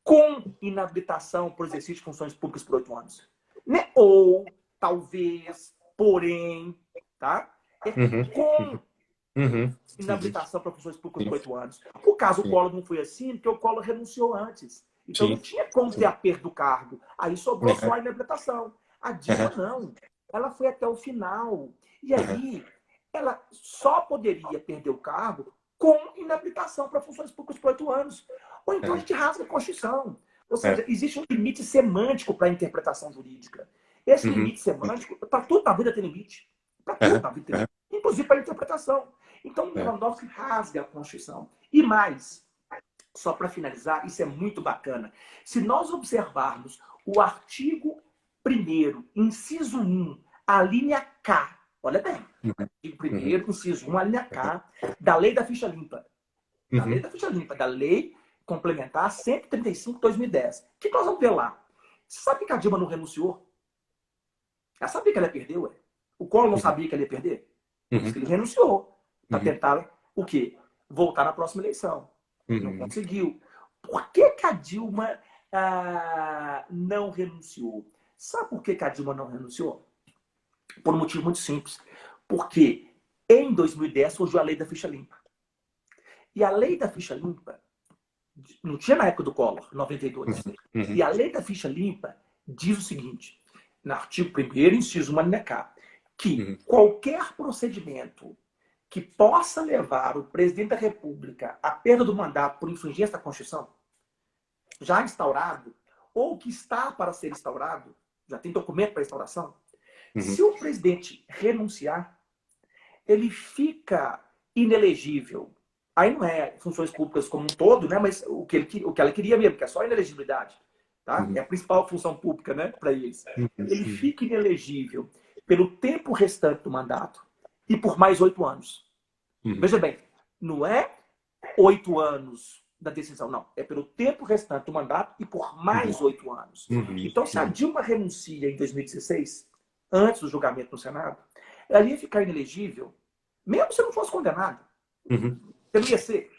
com inabilitação por exercício de funções públicas por 8 anos. Né? Ou, talvez, porém, tá? Com inabilitação para funções públicas por 8 anos. O caso Collor não foi assim, porque o Collor renunciou antes. Então não tinha como ter a perda do cargo. Aí sobrou só a inabilitação. A Dilma não. Ela foi até o final. E aí ela só poderia perder o cargo com inabilitação para funções públicas por 8 anos. Ou então a gente rasga a Constituição. Ou seja, existe um limite semântico para a interpretação jurídica. Esse limite semântico, para tudo na vida tem limite. Para tudo na vida tem limite. Inclusive para a interpretação. Então, Lewandowski rasga a Constituição. E mais, só para finalizar, isso é muito bacana. Se nós observarmos o artigo 1º, inciso 1, a linha K, olha bem, artigo 1º, inciso 1, a linha K, da Lei da Ficha Limpa. Da Lei da Ficha Limpa, da Lei Complementar 135/2010. O que nós vamos ver lá? Você sabe que a Dilma não renunciou? Ela sabia que ela ia perder, ué. O Collor não sabia que ela ia perder? Por isso que ele renunciou. Para tentar o quê? Voltar na próxima eleição. Não conseguiu. Por que a Dilma não renunciou? Sabe por que a Dilma não renunciou? Por um motivo muito simples. Porque em 2010 surgiu a Lei da Ficha Limpa. E a Lei da Ficha Limpa não tinha na época do Collor, 92. E a Lei da Ficha Limpa diz o seguinte, no artigo 1º, inciso 1, linha K, que qualquer procedimento que possa levar o presidente da República à perda do mandato por infringência da Constituição, já instaurado, ou que está para ser instaurado, já tem documento para instauração, se o presidente renunciar, ele fica inelegível. Aí não é funções públicas como um todo, né? Mas o que ela queria mesmo, que é só inelegibilidade. Tá? É a principal função pública, né, para eles. Ele fica inelegível pelo tempo restante do mandato e por mais 8 anos. Veja bem, não é 8 anos da decisão, não. É pelo tempo restante do mandato e por mais 8 anos. Então, se a Dilma renuncia em 2016, antes do julgamento no Senado, ela ia ficar inelegível, mesmo se não fosse condenada. Você não ia ser.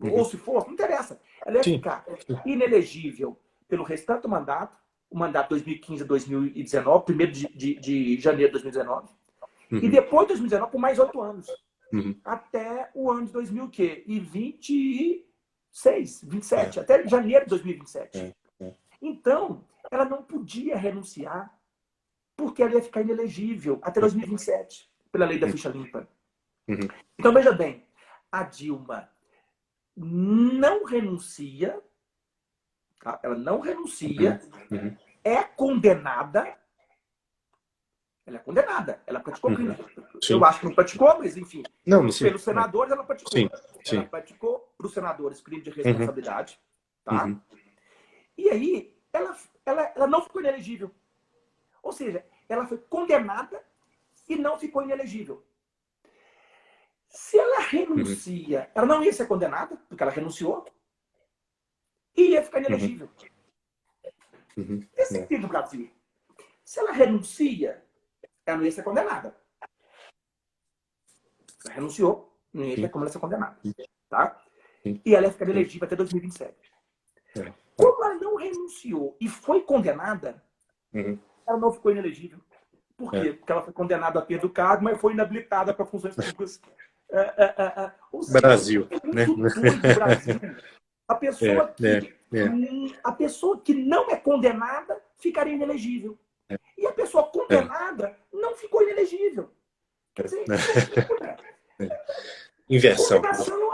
Ou se fosse, não interessa. Ela ia ficar inelegível pelo restante do mandato, o mandato 2015 a 2019, 1º de janeiro de 2019, e depois de 2019 por mais 8 anos. Até o ano de 2026, 27, até janeiro de 2027. Então, ela não podia renunciar porque ela ia ficar inelegível até 2027, pela Lei da Ficha Limpa. Então, veja bem, a Dilma não renuncia, tá? Ela não renuncia, é condenada. Ela é condenada. Ela praticou crime. Eu acho que não praticou, mas enfim. Pelos senadores, ela praticou. Ela praticou para os senadores crime de responsabilidade. Tá? E aí, ela não ficou inelegível. Ou seja, ela foi condenada e não ficou inelegível. Se ela renuncia, ela não ia ser condenada, porque ela renunciou, e ia ficar inelegível. Esse é o sentido do Brasil. Se ela renuncia, ela não ia ser condenada. Ela renunciou, não ia ter como ela ser condenada. Tá? E ela ia ficar elegível até 2027. Como ela não renunciou e foi condenada, ela não ficou inelegível. Por quê? Porque ela foi condenada a perda do cargo, mas foi inabilitada para funções públicas. Ou seja, Brasil, né? Do Brasil. A pessoa que não é condenada ficaria inelegível. E a pessoa condenada não ficou inelegível. Quer dizer, Inversão. condenação